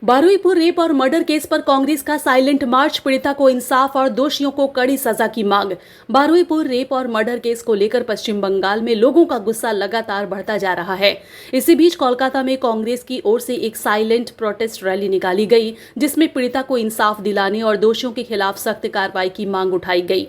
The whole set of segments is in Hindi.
बारुईपुर रेप और मर्डर केस पर कांग्रेस का साइलेंट मार्च, पीड़िता को इंसाफ और दोषियों को कड़ी सजा की मांग। बारुईपुर रेप और मर्डर केस को लेकर पश्चिम बंगाल में लोगों का गुस्सा लगातार बढ़ता जा रहा है। इसी बीच कोलकाता में कांग्रेस की ओर से एक साइलेंट प्रोटेस्ट रैली निकाली गई, जिसमें पीड़िता को इंसाफ दिलाने और दोषियों के खिलाफ सख्त कार्रवाई की मांग उठाई गई।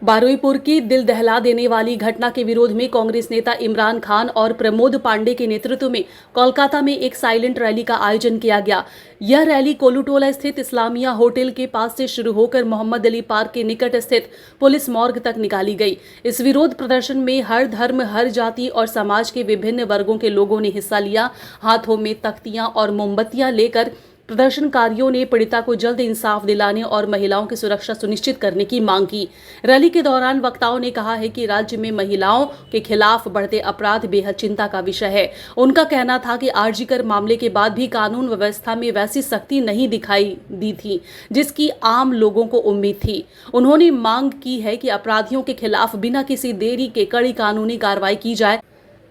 बारुईपुर की दिल दहला देने वाली घटना के विरोध में कांग्रेस नेता इमरान खान और प्रमोद पांडे के नेतृत्व में कोलकाता में एक साइलेंट रैली का आयोजन किया गया। यह रैली कोलुटोला स्थित इस्लामिया होटल के पास से शुरू होकर मोहम्मद अली पार्क के निकट स्थित पुलिस मॉर्ग तक निकाली गई। इस विरोध प्रदर्शन में हर धर्म, हर जाति और समाज के विभिन्न वर्गों के लोगों ने हिस्सा लिया। हाथों में तख्तियां और मोमबत्तियां लेकर प्रदर्शनकारियों ने पीड़िता को जल्द इंसाफ दिलाने और महिलाओं की सुरक्षा सुनिश्चित करने की मांग की। रैली के दौरान वक्ताओं ने कहा है कि राज्य में महिलाओं के खिलाफ बढ़ते अपराध बेहद चिंता का विषय है। उनका कहना था कि आरजीकर मामले के बाद भी कानून व्यवस्था में वैसी सख्ती नहीं दिखाई दी थी जिसकी आम लोगों को उम्मीद थी। उन्होंने मांग की है कि अपराधियों के खिलाफ बिना किसी देरी के कड़ी कानूनी कार्रवाई की जाए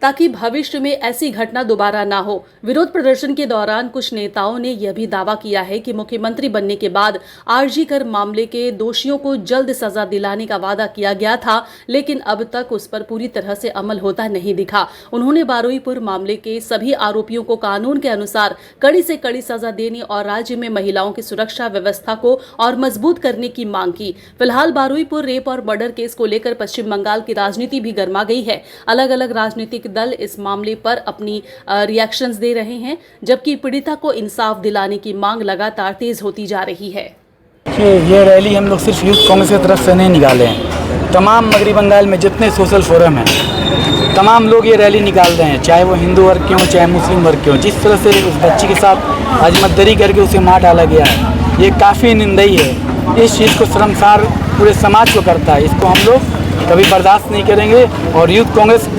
ताकि भविष्य में ऐसी घटना दोबारा ना हो। विरोध प्रदर्शन के दौरान कुछ नेताओं ने यह भी दावा किया है कि मुख्यमंत्री बनने के बाद आरजीकर मामले के दोषियों को जल्द सजा दिलाने का वादा किया गया था, लेकिन अब तक उस पर पूरी तरह से अमल होता नहीं दिखा। उन्होंने बारुईपुर मामले के सभी आरोपियों को कानून के अनुसार कड़ी से कड़ी सजा देने और राज्य में महिलाओं की सुरक्षा व्यवस्था को और मजबूत करने की मांग की। फिलहाल बारुईपुर रेप और मर्डर केस को लेकर पश्चिम बंगाल की राजनीति भी गर्मा गई है। अलग अलग राजनीतिक दल इस मामले पर अपनी रिएक्शंस दे रहे हैं, जबकि पीड़िता को इंसाफ दिलाने की मांग लगातार तेज होती जा रही है। ये रैली हम लोग सिर्फ यूथ कांग्रेस की तरफ से नहीं निकाले हैं। तमाम मगरी बंगाल में जितने सोशल फोरम हैं, तमाम लोग ये रैली निकाल रहे हैं, चाहे वो हिंदू वर्ग के हों, चाहे मुस्लिम वर्ग के हों। जिस तरह से उस बच्ची के साथ अजमतदरी करके उसे मार डाला गया है, ये काफ़ी निंदनीय है। इस चीज़ को शर्मसार पूरे समाज को करता है। इसको हम लोग कभी बर्दाश्त नहीं करेंगे और यूथ कांग्रेस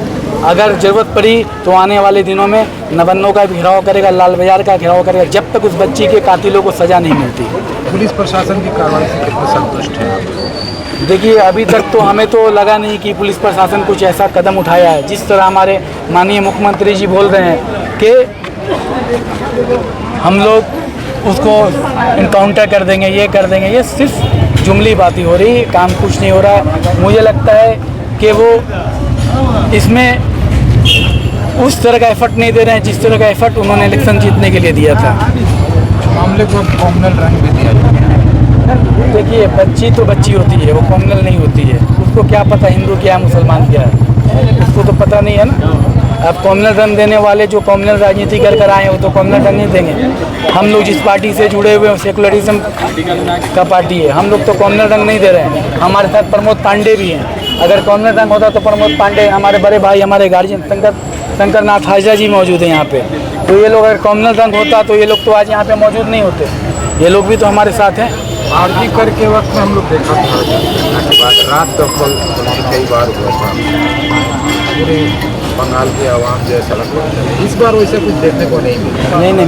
अगर ज़रूरत पड़ी तो आने वाले दिनों में नवन्नों का भी घेराव करेगा, लाल बाजार का घेराव करेगा, जब तक उस बच्ची के कातिलों को सज़ा नहीं मिलती। पुलिस प्रशासन की कार्रवाई से कितना संतुष्ट है आप? देखिए, अभी तक तो हमें तो लगा नहीं कि पुलिस प्रशासन कुछ ऐसा कदम उठाया है। जिस तरह हमारे माननीय मुख्यमंत्री जी बोल रहे हैं कि हम लोग उसको इनकाउंटर कर देंगे, ये कर देंगे, ये सिर्फ जुमली बातें हो रही, काम कुछ नहीं हो रहा है। मुझे लगता है कि वो इसमें उस तरह का एफर्ट नहीं दे रहे हैं जिस तरह का एफर्ट उन्होंने इलेक्शन जीतने के लिए दिया था। मामले को कॉम्युनल रंग भी दिया जाए। देखिए, बच्ची तो बच्ची होती है, वो कॉम्युनल नहीं होती है। उसको क्या पता हिंदू क्या है, मुसलमान क्या है, उसको तो पता नहीं है ना। अब कॉम्युनल रंग देने वाले जो कॉम्युनल राजनीति कर आए हैं वो तो कॉम्युनल रंग नहीं देंगे। हम लोग जिस पार्टी से जुड़े हुए हैं सेकुलरिज्म का पार्टी है, हम लोग तो कॉम्युनल रंग नहीं दे रहे हैं। हमारे साथ प्रमोद पांडे भी हैं। अगर कॉम्युनल रंग होता तो प्रमोद पांडे, हमारे बड़े भाई, हमारे गार्जियन शंकर नाथ हाजरा जी मौजूद हैं यहाँ पे। तो ये लोग अगर कॉम्युनल रंग होता तो ये लोग तो आज यहाँ पे मौजूद नहीं होते। ये लोग भी तो हमारे साथ हैं। आरजीकर के वक्त में हम लोग देखा था रात दखल कई बार हुआ था, पूरे बंगाल के आवाम जो है सड़क पर। इस बार वैसे कुछ देखने को नहीं मिला। नहीं,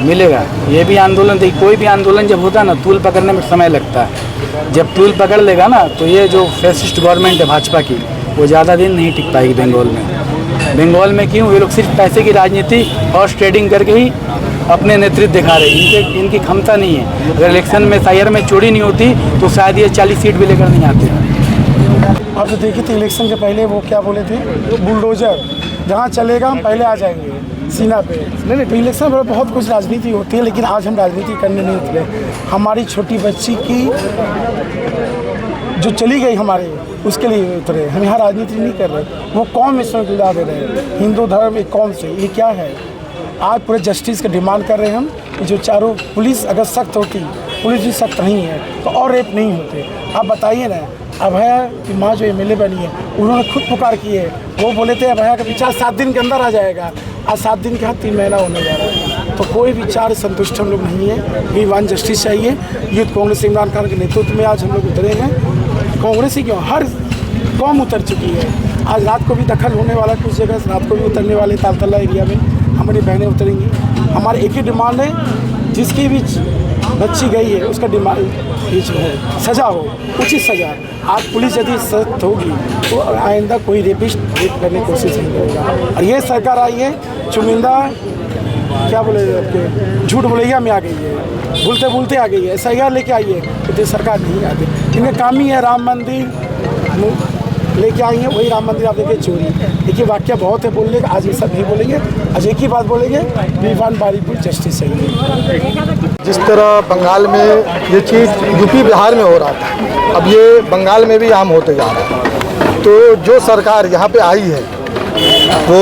मिलेगा। ये भी आंदोलन, देखिए कोई भी आंदोलन जब होता है ना, तूल पकड़ने में समय लगता है। जब तूल पकड़ लेगा ना तो ये जो फैसिस्ट गवर्नमेंट है भाजपा की, वो ज़्यादा दिन नहीं टिक पाएगी बंगाल में। बंगाल में क्यों? ये लोग सिर्फ पैसे की राजनीति और ट्रेडिंग करके ही अपने नेतृत्व दिखा रहे हैं। इनकी क्षमता नहीं है। अगर इलेक्शन में सायर में चोरी नहीं होती तो शायद ये 40 सीट भी लेकर नहीं आते। आप तो देखिए थे इलेक्शन के पहले वो क्या बोले थे, बुलडोजर जहाँ चलेगा हम पहले आ जाएंगे सीना पे। नहीं, तो इलेक्शन में बहुत कुछ राजनीति होती है, लेकिन आज हम राजनीति करने नहीं उतरे। हमारी छोटी बच्ची की जो चली गई हमारे, उसके लिए उतरे। हम यहाँ राजनीति नहीं कर रहे। वो कौम इसमें जुड़ा दे रहे हैं, हिंदू धर्म एक कौम से। ये क्या है? आज पूरे जस्टिस का डिमांड कर रहे हैं हम कि जो चारों पुलिस अगर सख्त होती, पुलिस भी सख्त नहीं है तो और रेप नहीं होते। आप बताइए ना, अभया की माँ जो MLA बनी है, उन्होंने खुद पुकार की है। वो बोले थे अभया का विचार 7 दिन के अंदर आ जाएगा। आज 7 दिन के बाद 3 महीना होने जा रहा है। तो कोई विचार संतुष्ट हम लोग नहीं है। वी वांट जस्टिस चाहिए। यूथ कांग्रेस इमरान खान के नेतृत्व में आज हम लोग उतरे हैं। कांग्रेस ही क्यों, हर कौम उतर चुकी है। आज रात को भी दखल होने वाला, कुछ जगह रात को भी उतरने वाले। तालतला एरिया में हमारी बहनें उतरेंगी। हमारे एक ही डिमांड है, जिसकी भी बच्ची गई है उसका डिमांड ये जो है सज़ा हो, उचित सज़ा। आज पुलिस यदि सख्त होगी तो आइंदा कोई रेपिस्ट रेप करने की कोशिश नहीं करेगा। और ये सरकार आई है चुनिंदा क्या बोले आपके झूठ बोलेगा में आ गई है, भूलते भूलते आ गई है, SIR लेके आई है, तो सरकार नहीं आती। इनका काम ही है राम मंदिर लेके आई है, वही राम मंदिर आप देखिए चोरी। देखिए वाक्य बहुत है बोलने का, आज ये सब नहीं बोलेंगे, आज एक ही बात बोलेंगे, वी वांट बारीपुर जस्टिस चाहिए। जिस तरह बंगाल में ये चीज़ यूपी बिहार में हो रहा था, अब ये बंगाल में भी आम होते जा रहा है। तो जो सरकार यहाँ पे आई है वो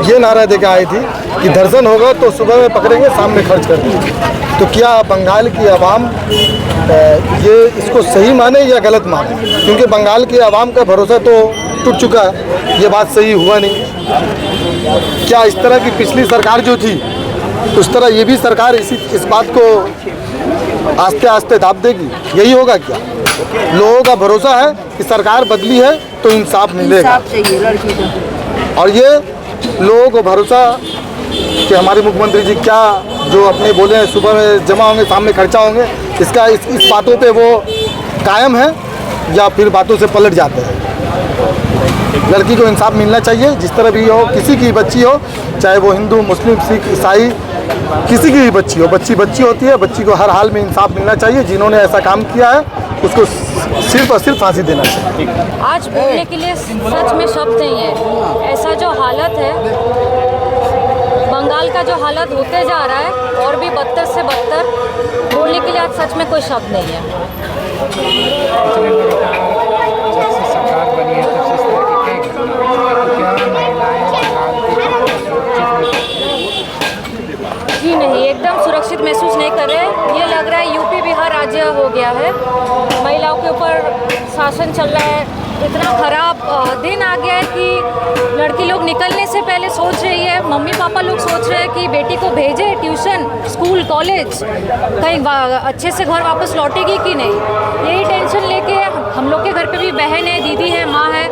ये नारा देकर आई थी कि दर्शन होगा तो सुबह में पकड़ेंगे, शाम में खर्च कर देंगे। तो क्या बंगाल की आवाम ये इसको सही माने या गलत माने? क्योंकि बंगाल की आवाम का भरोसा तो टूट चुका है, ये बात सही हुआ नहीं। क्या इस तरह की पिछली सरकार जो थी उस तरह ये भी सरकार इस बात को आस्ते आस्ते दाब देगी? यही होगा क्या? लोगों का भरोसा है कि सरकार बदली है तो इंसाफ मिलेगा, और ये लोगों को भरोसा कि हमारे मुख्यमंत्री जी क्या जो अपने बोले हैं सुबह में जमा होंगे, शाम में खर्चा होंगे, इसका इस बातों पे वो कायम है या फिर बातों से पलट जाते हैं? लड़की को इंसाफ मिलना चाहिए, जिस तरह भी हो, किसी की बच्ची हो, चाहे वो हिंदू, मुस्लिम, सिख, ईसाई, किसी की भी बच्ची हो, बच्ची बच्ची होती है, बच्ची को हर हाल में इंसाफ मिलना चाहिए। जिन्होंने ऐसा काम किया है उसको सिर्फ और सिर्फ फांसी देना चाहिए। आज बोलने के लिए सच में शब्द नहीं है। ऐसा जो हालत है, बंगाल का जो हालत होते जा रहा है और भी बदतर से बदतर, बोलने के लिए आज सच में कोई शब्द नहीं है। जब से सरकार बनी है तब से इस तरह की कई घटनाएं, तो क्या महिलाएं जी नहीं, एकदम सुरक्षित महसूस नहीं कर रहे। ये लग रहा है यूपी बिहार राज्य हो गया है। महिलाओं के ऊपर शासन चल रहा है, इतना खराब दिन आ गया है कि लड़की लोग निकलने से पहले सोच रही है, मम्मी पापा लोग सोच रहे हैं कि बेटी को भेजे ट्यूशन, स्कूल, कॉलेज, कहीं अच्छे से घर वापस लौटेगी कि नहीं, यही टेंशन लेके हम लोग के घर पे भी बहन है, दीदी है, माँ है।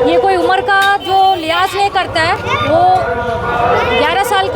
ये कोई उम्र का जो लिहाज नहीं करता है। वो 11 साल